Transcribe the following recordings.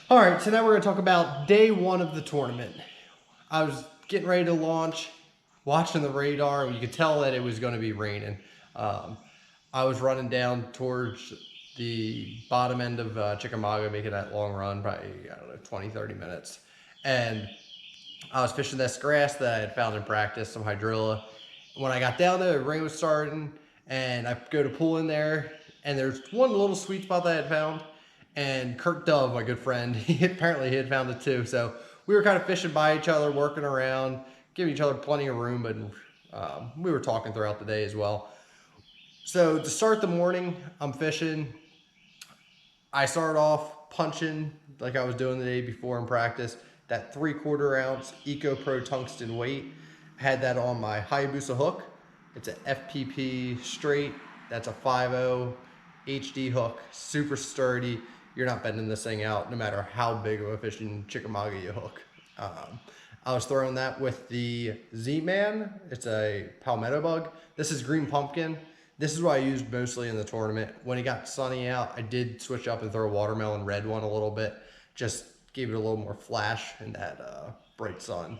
All right, so now we're gonna talk about day one of the tournament. I was getting ready to launch, watching the radar, and you could tell that it was gonna be raining. I was running down towards the bottom end of Chickamauga, making that long run, probably, I don't know, 20, 30 minutes. And I was fishing this grass that I had found in practice, some hydrilla. When I got down there, the rain was starting, and I go to pull in there, and there's one little sweet spot that I had found. And Kirk Dove, my good friend, apparently he had found it too. So we were kind of fishing by each other, working around, giving each other plenty of room, but we were talking throughout the day as well. So to start the morning, I'm fishing. I started off punching like I was doing the day before in practice. That 3/4 ounce Eco Pro tungsten weight. I had that on my Hayabusa hook. It's an FPP straight. That's a 5.0 HD hook, super sturdy. You're not bending this thing out no matter how big of a fish in Chickamauga you hook. I was throwing that with the Z-Man. It's a palmetto bug. This is green pumpkin. This is what I used mostly in the tournament. When it got sunny out, I did switch up and throw a watermelon red one a little bit. Just gave it a little more flash in that bright sun.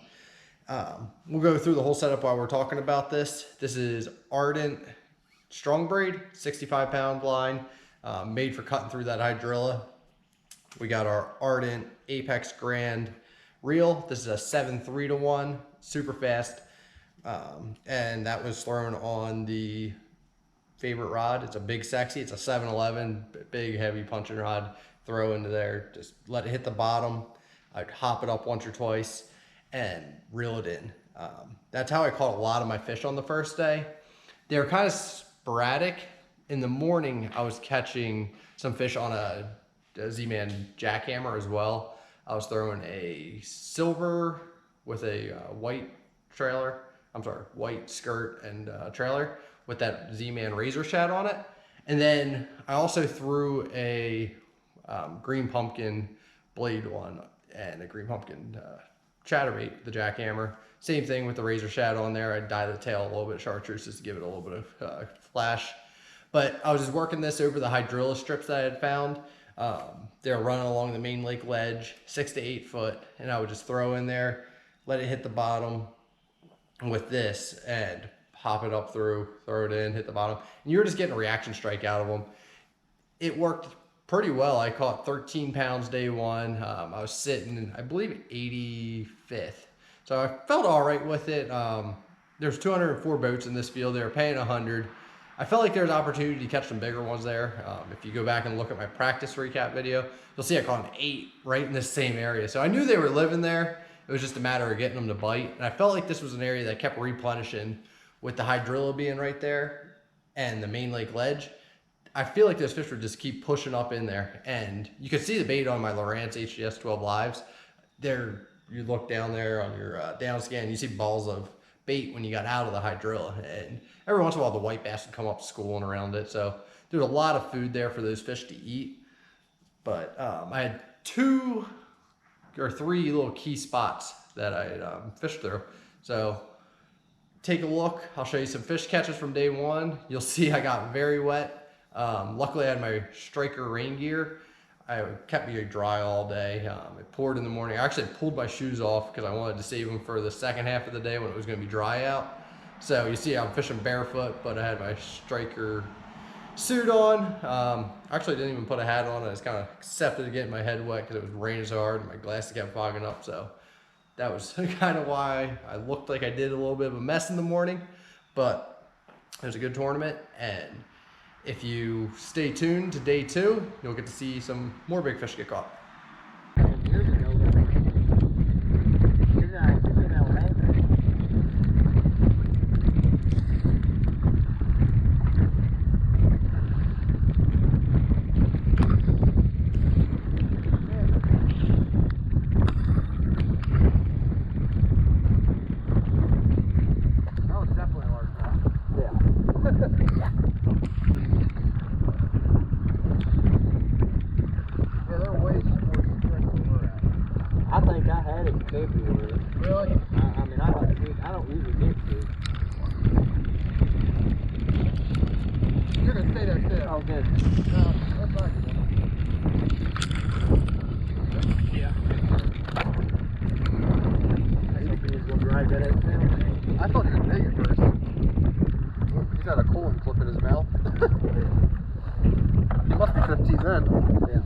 We'll go through the whole setup while we're talking about this. This is Ardent strong braid, 65-pound line, made for cutting through that hydrilla. We got our Ardent Apex Grand reel. This is a 7.3-to-1, super fast. And that was thrown on the favorite rod. It's a big sexy. It's a 711, big heavy punching rod. Throw into there, just let it hit the bottom. I'd hop it up once or twice and reel it in. That's how I caught a lot of my fish on the first day. They were kind of sporadic. In the morning, I was catching some fish on a Z-Man jackhammer as well. I was throwing a silver with a white trailer. I'm sorry, white skirt and trailer with that Z-Man razor shad on it. And then I also threw a green pumpkin blade one and a green pumpkin chatterbait, the jackhammer. Same thing with the razor shad on there. I dyed the tail a little bit chartreuse just to give it a little bit of flash. But I was just working this over the hydrilla strips that I had found. They were running along the main lake ledge, 6 to 8 foot, and I would just throw in there, let it hit the bottom with this, and hop it up through, throw it in, hit the bottom. And you were just getting a reaction strike out of them. It worked pretty well. I caught 13 pounds day one. I was sitting, I believe, 85th. So I felt all right with it. There's 204 boats in this field. They were paying 100. I felt like there's opportunity to catch some bigger ones there. If you go back and look at my practice recap video, you'll see I caught an 8 right in this same area. So I knew they were living there. It was just a matter of getting them to bite. And I felt like this was an area that kept replenishing with the hydrilla being right there and the main lake ledge. I feel like those fish would just keep pushing up in there. And you can see the bait on my Lowrance HDS 12 Lives. There, you look down there on your down scan, you see balls of bait when you got out of the hydrilla. And every once in a while, the white bass would come up schooling around it. So there's a lot of food there for those fish to eat. But I had 2 or 3 little key spots that I fished through. So take a look. I'll show you some fish catches from day one. You'll see I got very wet. Luckily I had my striker rain gear. I kept me dry all day. It poured in the morning. I actually pulled my shoes off because I wanted to save them for the second half of the day when it was going to be dry out. So you see I'm fishing barefoot, but I had my striker suit on. Actually didn't even put a hat on. I just kind of accepted to get my head wet because it was raining so hard and my glasses kept fogging up. So that was kind of why I looked like I did a little bit of a mess in the morning. But it was a good tournament, and if you stay tuned to day 2, you'll get to see some more big fish get caught. Really? I mean, I don't usually get to. You're gonna stay there too. Oh, good. That's fine. minute. I thought he was big at first. He's got a colon clip in his mouth. He must be 15 then. Yeah.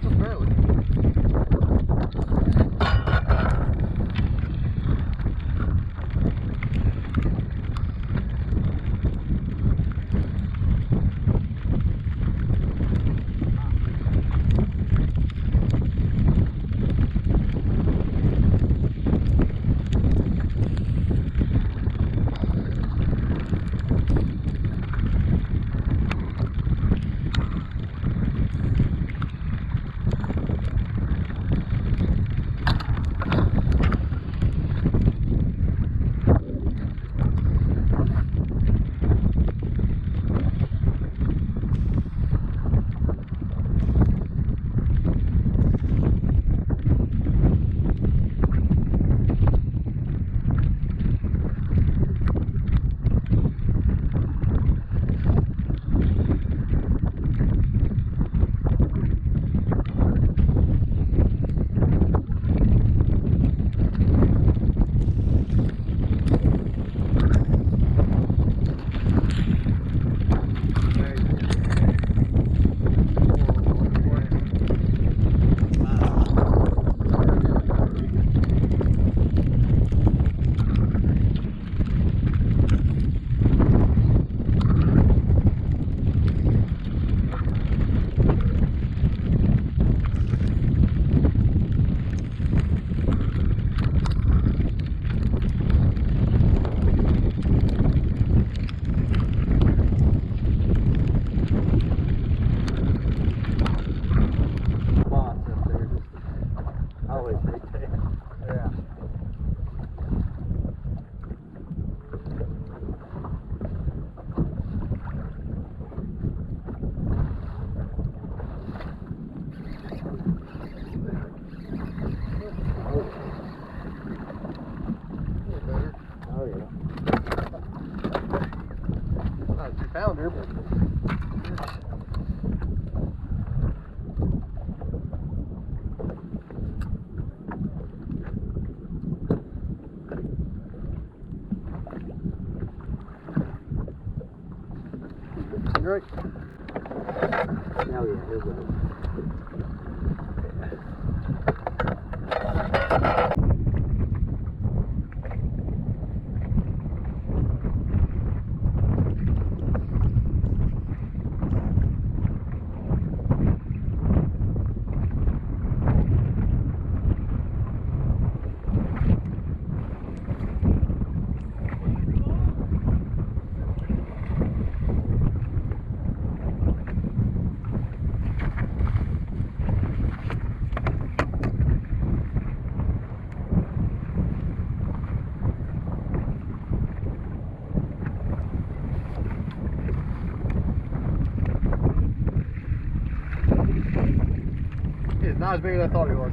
Just barely. Pounder, but great. Now yeah, here's one. It's not as big as I thought it was.